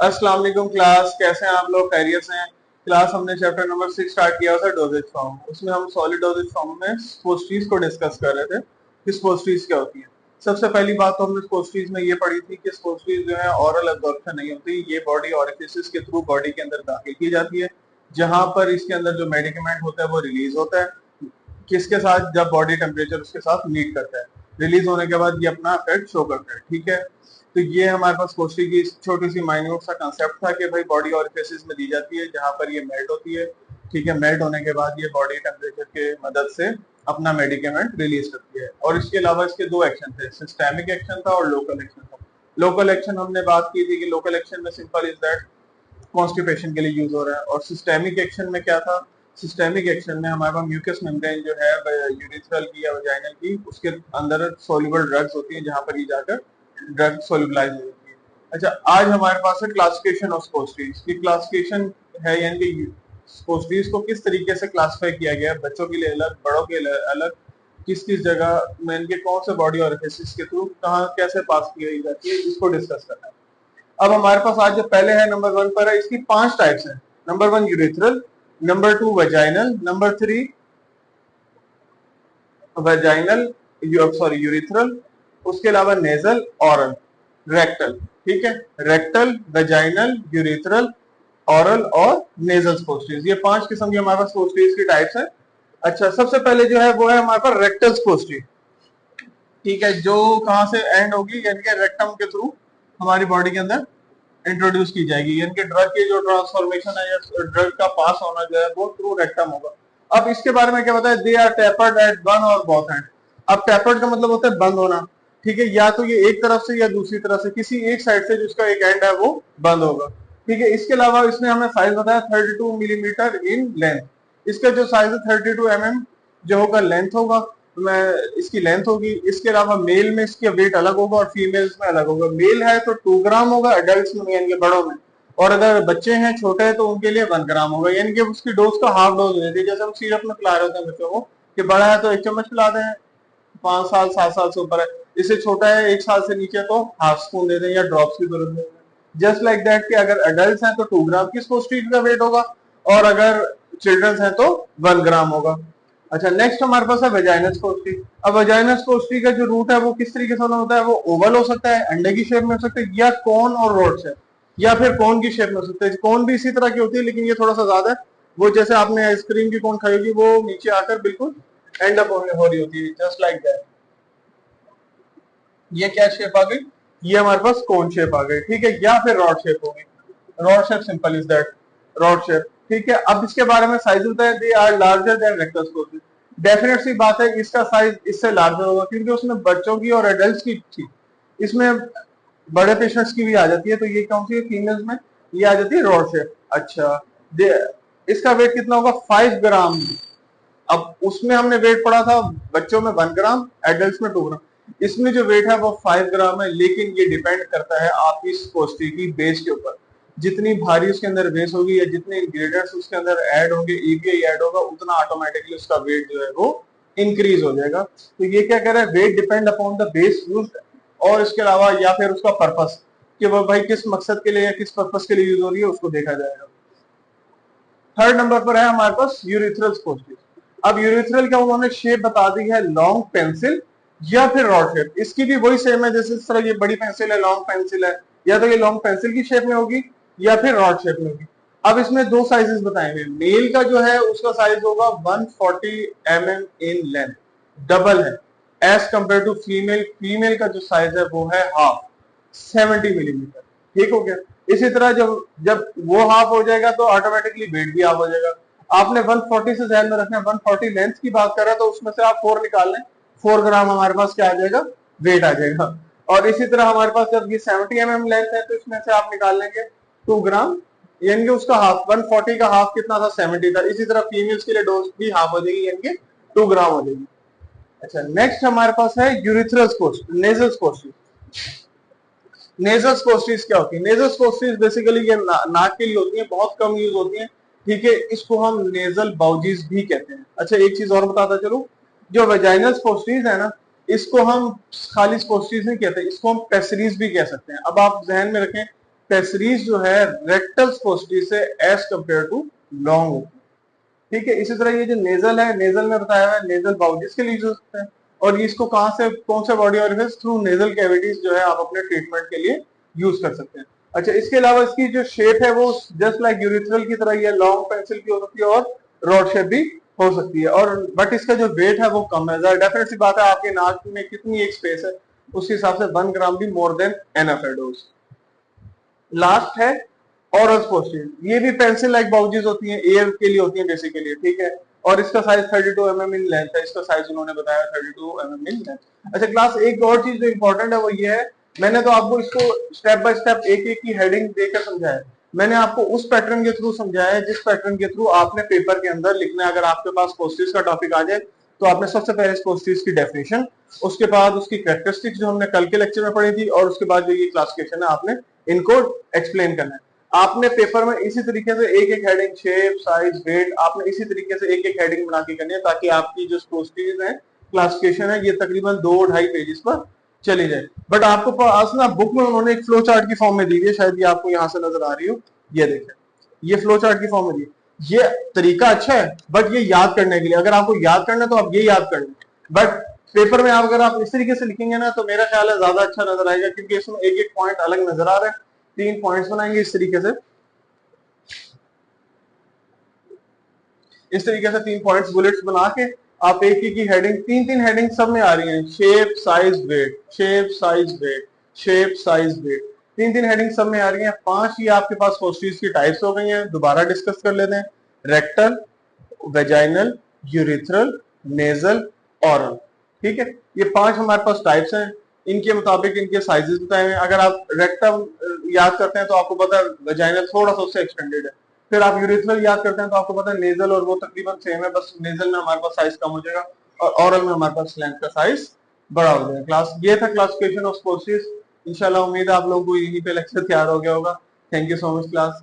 अस्सलाम वालेकुम क्लास, कैसे हैं आप लोग? खैरियत से हैं? क्लास हमने चैप्टर नंबर 6 स्टार्ट किया था डोजेज फॉर्म। उसमें हम सॉलिड डोजेज फॉर्म में स्पोस्ट्रीज को डिस्कस कर रहे थे कि स्पोस्ट्रीज क्या होती है। सबसे पहली बात तो हमने स्पोस्ट्रीज में ये पढ़ी थी कि स्पोस्ट्रीज जो है ऑरल एब्जॉर्प्शन नहीं होती, ये बॉडी ऑरिफिसेस के थ्रू बॉडी के अंदर दाखिल की जाती है, जहां पर इसके अंदर जो मेडिकेमेंट होता है वो रिलीज होता है। किसके साथ? जब बॉडी टेम्परेचर उसके साथ मीट करता है, रिलीज होने के बाद ये अपना इफेक्ट शो करता है। ठीक है, तो ये हमारे पास कोष्ठी की छोटी सी माइन्यूट सा कंसेप्ट था कि भाई बॉडी ऑरिफिसेस में दी जाती है जहां पर ये मेल्ट होती है। ठीक है, मेल्ट होने के बाद ये बॉडी टेम्परेचर के मदद से अपना मेडिकेमेंट रिलीज करती है। और इसके अलावा इसके दो एक्शन थे, सिस्टेमिक एक्शन था और लोकल एक्शन था। लोकल एक्शन हमने बात की थी कि लोकल एक्शन में सिंपल इज दैट कॉन्स्टिपेशन के लिए यूज हो रहा है। और सिस्टेमिक एक्शन में क्या था? सिस्टेमिक एक्शन में हमारे पास म्यूकस मेम्ब्रेन जो है यूरिथ्रल की या वजाइनल की, उसके अंदर सोल्यूबल ड्रग्स होती हैं जहां पर ये जाकर ड्रग सोल्यूबलाइज हो जाती है। अच्छा, आज हमारे पास है क्लासिफिकेशन ऑफ स्पोस्ट्रीज की क्लासिफिकेशन है, यानी कि स्पोस्ट्रीज को किस तरीके से क्लासिफाई किया गया है, बच्चों के लिए अलग, बड़ों के लिए अलग, किस किस जगह में इनके कौन से बॉडी ऑरिफिसेस के थ्रू कहाँ कैसे पास की जाती है, इसको डिस्कस करना है। अब हमारे पास आज जो पहले है नंबर 1 पर है, इसकी 5 टाइप्स हैं। Number 1 urethral, number 2 vaginal, number 3 vaginal sorry urethral, उसके अलावा नेजल, ऑरल, रेक्टल। ठीक है, रेक्टल, वजाइनल, यूरिथ्रल, ऑरल और नेजल स्पोस्ट्रीज, ये 5 किस्म की हमारे पास स्पोस्ट्रीज की टाइप्स है। अच्छा, सबसे पहले जो है वो है हमारे पास रेक्टल स्पोस्ट्री। ठीक है, जो कहां से एंड होगी, यानी कि रेक्टम के थ्रू हमारी बॉडी के अंदर इंट्रोड्यूस की जाएगी, यानी कि ड्रग की जो ट्रांसफॉर्मेशन है या ड्रग का पास होना जो है वो थ्रू रेक्टम होगा। अब इसके बारे में क्या बताया? They are tapered at one और बोथ एंड। अब टेपर्ड का मतलब होता है बंद होना। ठीक है, या तो ये एक तरफ से या दूसरी तरफ से, किसी एक साइड से जिसका एक एंड है वो बंद होगा। ठीक है, इसके अलावा इसने हमें साइज बताया 32 मिलीमीटर इन लेंथ। इसका जो साइज है 32 mm जो होगा लेंथ होगा, मैं इसकी लेंथ होगी। इसके अलावा मेल में इसका वेट अलग होगा और फीमेल्स में अलग होगा। मेल है तो 2 ग्राम होगा एडल्ट में, यानी कि बड़ों में, और अगर बच्चे हैं छोटे हैं तो उनके लिए 1 ग्राम होगा, यानी कि उसकी डोज का हाफ डोज हो जाती है। जैसे हम सिरप में पिला रहे होते हैं बच्चों को कि बड़ा है तो 1 चम्मच पिलाते हैं, 5 साल 7 साल से ऊपर है, इससे छोटा है 1 साल से नीचे तो हाफ स्पून दे दें या ड्रॉप्स की जरूरत नहीं है। जस्ट लाइक दैट कि अगर एडल्ट हैं तो 2 ग्राम की स्पोस्ट्रीज का वेट होगा, और अगर चिल्ड्रंस हैं तो 1 ग्राम होगा। अच्छा, नेक्स्ट हमारे पास है वेजाइनस कोस्टी। अब वेजाइनस कोस्टी का जो रूट है वो किस तरीके से होता है? वो ओवल हो सकता है, अंडे की शेप में हो सकता है, या कोन और रोड शेप, या फिर कोन की शेप में हो सकता है। कोन भी इसी तरह की होती है लेकिन ये थोड़ा सा ज्यादा है, वो जैसे आपने आइसक्रीम की कोन खाई होगी वो नीचे आकर बिल्कुल एंड अप हो रही होती है, जस्ट लाइक दैट। ये क्या शेप आ गई? ये हमारे पास कोन शेप आ गई। ठीक है, या फिर रॉड शेप होगी, rod shape, simple is that, rod shape. ठीक है, अब इसके बारे में साइज होता है, they are larger than rectus costi. Definite सी बात है, इसका साइज इससे लार्जर होगा क्योंकि उसमें बच्चों की और एडल्ट्स की थी, इसमें बड़े पेशेंट्स की भी आ जाती है। तो ये कौन सी है? फीमेल्स में ये आ जाती है रॉड शेप। अच्छा, इसका वेट कितना होगा? 5 ग्राम। अब उसमें हमने वेट पढ़ा था बच्चों में 1 ग्राम, एडल्ट्स में 2 ग्राम। इसमें जो वेट है वो 5 ग्राम है, लेकिन ये डिपेंड करता है आपकी कोष्ठी की बेस के ऊपर। जितनी भारी उसके अंदर बेस होगी या जितने इंग्रेडिएंट्स उसके अंदर ऐड होंगे, ईपीआई ऐड होगा, उतना ऑटोमेटिकली उसका वेट जो है वो इंक्रीज हो जाएगा। तो ये क्या कह रहा है? Weight depend upon the base used, और इसके अलावा या फिर उसका पर्पस, कि वो भाई किस मकसद के लिए या किस पर्पस के लिए यूज हो रही है, उसको देखा जाएगा। थर्ड नंबर पर है हमारे पास यूरिथ्रल स्पोस्टिस। अब यूरिथ्रल का उन्होंने शेप बता दी है, लॉन्ग पेंसिल या फिर रॉड शेप। इसकी भी वही सेम है, जैसे इस तरह ये बड़ी पेंसिल है, लॉन्ग पेंसिल है, या तो ये लॉन्ग पेंसिल की शेप में होगी या फिर रॉड शेप में होगी। अब इसमें 2 साइजेस बताएंगे। मेल का जो है उसका साइज होगा 140 mm इन लेंथ, डबल है as compare to female. Female का जो साइज है वो है हाफ, 70 मिलीमीटर। ठीक हो गया। इसी तरह जब जब वो हाफ हो जाएगा तो ऑटोमेटिकली वेट भी हाफ हो जाएगा। आपने 140 से ध्यान में रखना है, 140 लेंथ की बात कर रहा है तो उसमें से आप 4 निकाल लें, 4 ग्राम हमारे पास क्या आ जाएगा? वेट आ जाएगा। और इसी तरह हमारे पास जब ये 70 mm लेंथ है तो इसमें से आप निकाल लेंगे 2 ग्राम, यानी कि उसका हाफ, 140 का हाफ कितना था? 70 था। इसी तरह फीमेल्स के लिए डोज भी हाफ हो जाएगी, यानी कि 2 ग्राम हो जाएगी। अच्छा, नेक्स्ट हमारे पास है यूरिथ्रल नेजल स्पोस्टिस। नेजल स्पोस्टिस क्या होती है? नेजल स्पोस्टिस बेसिकली ये नाक के लिए होती है, बहुत कम यूज होती है। ठीक है, इसको हम नेजल बाउजीज भी कहते हैं। अच्छा, एक चीज और बताता चलो, जो वेजाइनल स्पोस्टिस है ना, इसको हम खाली स्पोस्टिस नहीं कहते, इसको हम पेसरीज भी कह सकते हैं। अब आप जहन में रखें, पेसरीज जो है रेक्टल स्पोस्टी से एज कंपेयर टू लॉन्ग होती है। ठीक है, इसी तरह ये जो नेजल है, नेजल में बताया हुआ है नेजल बाउजिस के लिए यूज होते हैं, और ये इसको कहां से, कौन से body organs through nasal cavities जो है आप अपने ट्रीटमेंट के लिए यूज कर सकते हैं। अच्छा, इसके अलावा इसकी जो शेप है वो जस्ट लाइक यूरिथ्रल की तरह ये लॉन्ग पेंसिल की हो सकती है और रॉड शेप भी हो सकती है, और बट इसका जो वेट है वो कम है। डेफिनेट सी बात है, आपके नाक में कितनी एक स्पेस है उसके हिसाब से 1 ग्राम भी मोर देन एनफ है डोज। लास्ट है ओरल पोस्टीज, ये भी पेंसिल लाइक बाउजीज होती हैं, एयर के लिए होती हैं बेसिकली। ठीक है, और इसका साइज 32 mm इन लेंथ है, इसका साइज उन्होंने बताया 32 mm इन लेंथ। अच्छा क्लास, एक और चीज जो इंपॉर्टेंट है वो ये है, मैंने तो आपको इसको स्टेप बाय स्टेप एक एक की हेडिंग देकर समझाया है। मैंने आपको उस पैटर्न के थ्रू समझाया है जिस पैटर्न के थ्रू आपने पेपर के अंदर लिखना है। अगर आपके पास पोस्टीज का टॉपिक आ जाए तो आपने सबसे पहले पोस्टीज की डेफिनेशन, उसके बाद उसकी कैरेक्टरिस्टिक्स जो हमने कल के लेक्चर में पढ़ी थी, और उसके बाद जो ये क्लासिफिकेशन है आपने इनको एक्सप्लेन करना है। आपने पेपर में इसी तरीके से एक एक हेडिंग, शेप, साइज, वेट, आपने इसी तरीके से एक एक हेडिंग बना के करनी है, ताकि आपकी जो पोस्टीज है, क्लासिफिकेशन है, ये तकरीबन 2-2.5 पेजेस पर चली जाए। बट आपको पास ना बुक में उन्होंने एक फ्लो चार्ट की फॉर्म में दी है, शायद ये आपको यहाँ से नजर आ रही हो, ये देखें, ये फ्लो चार्ट की फॉर्म में दी। ये तरीका अच्छा है, बट ये याद करने के लिए, अगर आपको याद करना है तो आप ये याद कर लें, बट पेपर में आप अगर आप इस तरीके से लिखेंगे ना तो मेरा ख्याल है ज्यादा अच्छा नजर आएगा, क्योंकि इसमें एक एक पॉइंट अलग नजर आ रहे हैं। 3 पॉइंट्स बनाएंगे इस तरीके से, इस तरीके से 3 पॉइंट्स बुलेट्स बना के आप एक ही की हेडिंग, 3-3 हेडिंग सब में आ रही हैं, shape, size, weight, shape, size, weight, shape, size, weight, 3-3 heading सब में आ रही हैं। 5 ही आपके पास पोस्टीज की टाइप्स हो गई हैं, दोबारा डिस्कस कर लेते हैं। Rectal, vaginal, urethral, nasal, oral. ठीक है, ये 5 हमारे पास टाइप्स हैं, इनके मुताबिक इनके साइजेस बताए हुए हैं। अगर आप रेक्टम याद करते हैं तो आपको पता है वेजाइनल थोड़ा सा उससे एक्सटेंडेड है, फिर आप यूरिथ्रल याद करते हैं तो आपको पता है नेजल और वो तकरीबन सेम है, बस नेजल में हमारे पास साइज कम हो जाएगा और ओरल में हमारे पास लेंथ का साइज बड़ा हो जाएगा। क्लास, ये था क्लासिफिकेशन ऑफ स्पोर्सेस। इंशाल्लाह उम्मीद है आप लोगों को यहीं पे लेक्चर तैयार हो गया होगा। Thank you so much class.